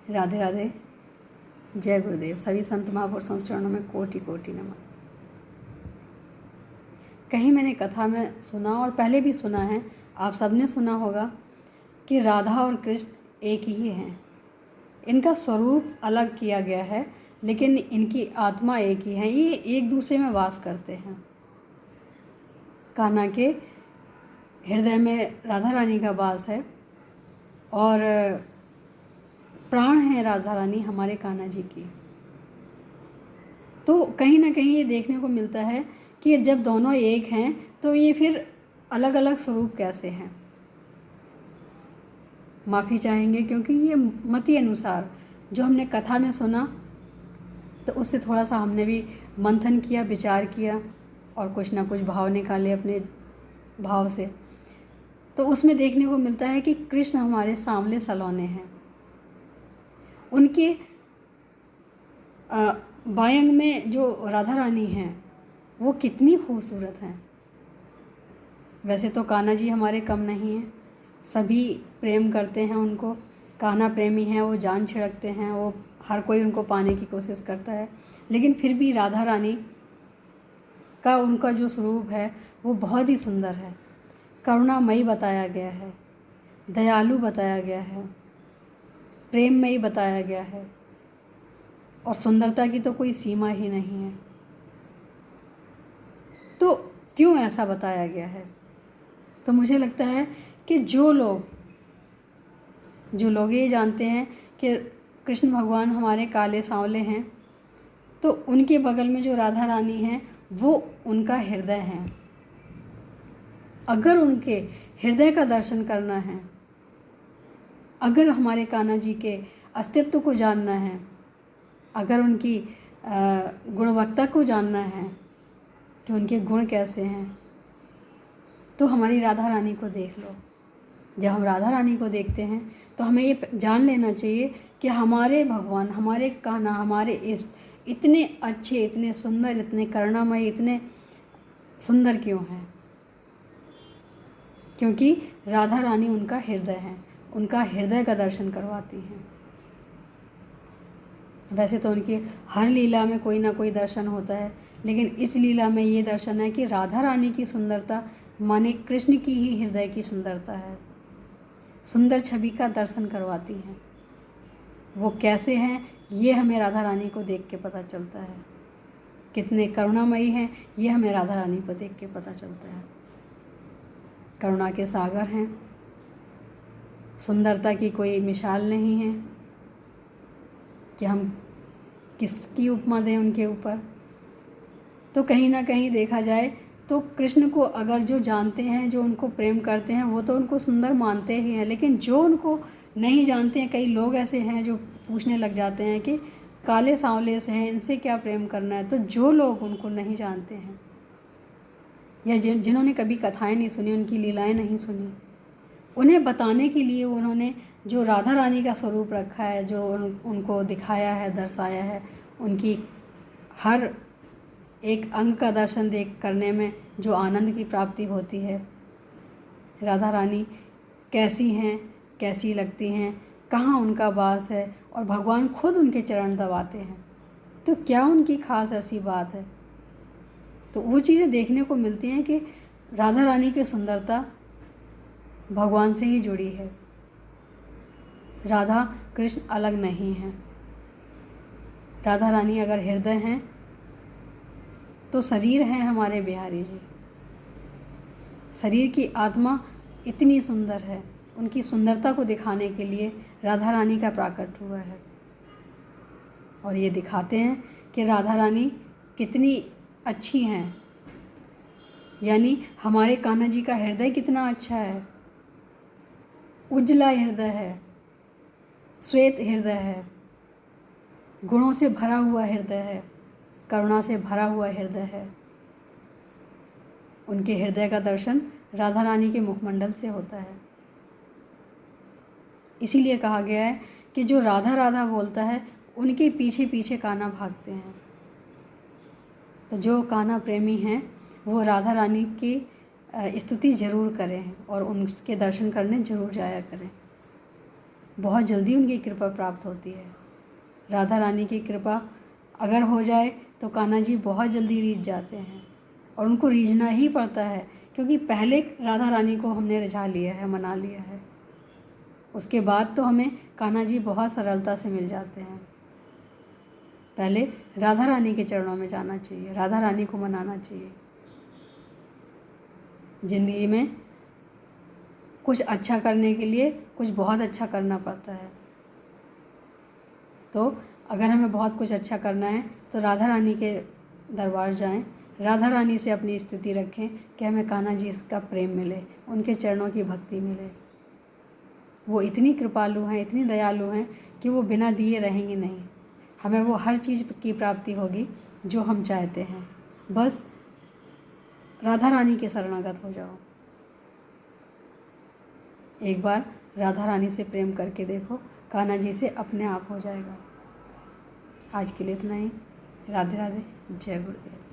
राधे राधे। जय गुरुदेव। सभी संत महापुरुषों के चरणों में कोटि कोटि नमन। कहीं मैंने कथा में सुना और पहले भी सुना है, आप सबने सुना होगा कि राधा और कृष्ण एक ही हैं। इनका स्वरूप अलग किया गया है लेकिन इनकी आत्मा एक ही है। ये एक दूसरे में वास करते हैं। कान्हा के हृदय में राधा रानी का वास है और प्राण है राधा रानी हमारे कान्हा जी की। तो कहीं ना कहीं ये देखने को मिलता है कि जब दोनों एक हैं तो ये फिर अलग अलग स्वरूप कैसे हैं। माफ़ी चाहेंगे क्योंकि ये मति अनुसार जो हमने कथा में सुना तो उससे थोड़ा सा हमने भी मंथन किया, विचार किया और कुछ ना कुछ भाव निकाले अपने भाव से। तो उसमें देखने को मिलता है कि कृष्ण हमारे सांवले सलोने हैं। उनके बायंग में जो राधा रानी हैं वो कितनी खूबसूरत हैं। वैसे तो कान्हा जी हमारे कम नहीं हैं, सभी प्रेम करते हैं उनको। कान्हा प्रेमी हैं, वो जान छिड़कते हैं, वो हर कोई उनको पाने की कोशिश करता है। लेकिन फिर भी राधा रानी का उनका जो स्वरूप है वो बहुत ही सुंदर है। करुणामयी बताया गया है, दयालु बताया गया है, प्रेममयी बताया गया है और सुंदरता की तो कोई सीमा ही नहीं है। तो क्यों ऐसा बताया गया है? तो मुझे लगता है कि जो लोग ये जानते हैं कि कृष्ण भगवान हमारे काले सांवले हैं तो उनके बगल में जो राधा रानी हैं वो उनका हृदय है। अगर उनके हृदय का दर्शन करना है, अगर हमारे कान्हा जी के अस्तित्व को जानना है, अगर उनकी गुणवत्ता को जानना है कि उनके गुण कैसे हैं, तो हमारी राधा रानी को देख लो। जब हम राधा रानी को देखते हैं तो हमें ये जान लेना चाहिए कि हमारे भगवान, हमारे कान्हा, हमारे इष्ट इतने अच्छे, इतने सुंदर, इतने करुणामय, इतने सुंदर क्यों हैं? क्योंकि राधा रानी उनका हृदय है, उनका हृदय का दर्शन करवाती हैं। वैसे तो उनकी हर लीला में कोई ना कोई दर्शन होता है, लेकिन इस लीला में ये दर्शन है कि राधा रानी की सुंदरता माने कृष्ण की ही हृदय की सुंदरता है। सुंदर छवि का दर्शन करवाती हैं। वो कैसे हैं ये हमें राधा रानी को देख के पता चलता है। कितने करुणामयी हैं ये हमें राधा रानी को देख के पता चलता है। करुणा के सागर हैं, सुंदरता की कोई मिसाल नहीं है कि हम किसकी उपमा दें उनके ऊपर। तो कहीं ना कहीं देखा जाए तो कृष्ण को अगर जो जानते हैं, जो उनको प्रेम करते हैं, वो तो उनको सुंदर मानते ही हैं। लेकिन जो उनको नहीं जानते हैं, कई लोग ऐसे हैं जो पूछने लग जाते हैं कि काले सांवले से हैं, इनसे क्या प्रेम करना है। तो जो लोग उनको नहीं जानते हैं या जिन्होंने कभी कथाएं नहीं सुनी, उनकी लीलाएं नहीं सुनी, उन्हें बताने के लिए उन्होंने जो राधा रानी का स्वरूप रखा है, जो उनको दिखाया है, दर्शाया है, उनकी हर एक अंग का दर्शन देख करने में जो आनंद की प्राप्ति होती है। राधा रानी कैसी हैं, कैसी लगती हैं, कहाँ उनका वास है और भगवान खुद उनके चरण दबाते हैं। तो क्या उनकी खास ऐसी बात है? तो वो चीज़ें देखने को मिलती हैं कि राधा रानी की सुंदरता भगवान से ही जुड़ी है। राधा कृष्ण अलग नहीं हैं। राधा रानी अगर हृदय हैं तो शरीर हैं हमारे बिहारी जी। शरीर की आत्मा इतनी सुंदर है, उनकी सुंदरता को दिखाने के लिए राधा रानी का प्राकट हुआ है। और ये दिखाते हैं कि राधा रानी कितनी अच्छी हैं। यानी हमारे कान्हा जी का हृदय कितना अच्छा है, उजला हृदय है, श्वेत हृदय है, गुणों से भरा हुआ हृदय है, करुणा से भरा हुआ हृदय है। उनके हृदय का दर्शन राधा रानी के मुखमंडल से होता है। इसीलिए कहा गया है कि जो राधा राधा बोलता है उनके पीछे पीछे कान्हा भागते हैं। तो जो कान्हा प्रेमी हैं वो राधा रानी की स्तुति ज़रूर करें और उनके दर्शन करने ज़रूर जाया करें। बहुत जल्दी उनकी कृपा प्राप्त होती है। राधा रानी की कृपा अगर हो जाए तो कान्हा जी बहुत जल्दी रीझ जाते हैं, और उनको रीझना ही पड़ता है, क्योंकि पहले राधा रानी को हमने रिझा लिया है, मना लिया है। उसके बाद तो हमें कान्हा जी बहुत सरलता से मिल जाते हैं। पहले राधा रानी के चरणों में जाना चाहिए, राधा रानी को मनाना चाहिए। ज़िंदगी में कुछ अच्छा करने के लिए कुछ बहुत अच्छा करना पड़ता है। तो अगर हमें बहुत कुछ अच्छा करना है तो राधा रानी के दरबार जाएं, राधा रानी से अपनी स्थिति रखें कि हमें कान्हा जी का प्रेम मिले, उनके चरणों की भक्ति मिले। वो इतनी कृपालु हैं, इतनी दयालु हैं कि वो बिना दिए रहेंगे नहीं। हमें वो हर चीज़ की प्राप्ति होगी जो हम चाहते हैं। बस राधा रानी के शरणागत हो जाओ। एक बार राधा रानी से प्रेम करके देखो, कान्हा जी से अपने आप हो जाएगा। आज के लिए इतना ही। राधे राधे, जय गुरुदेव।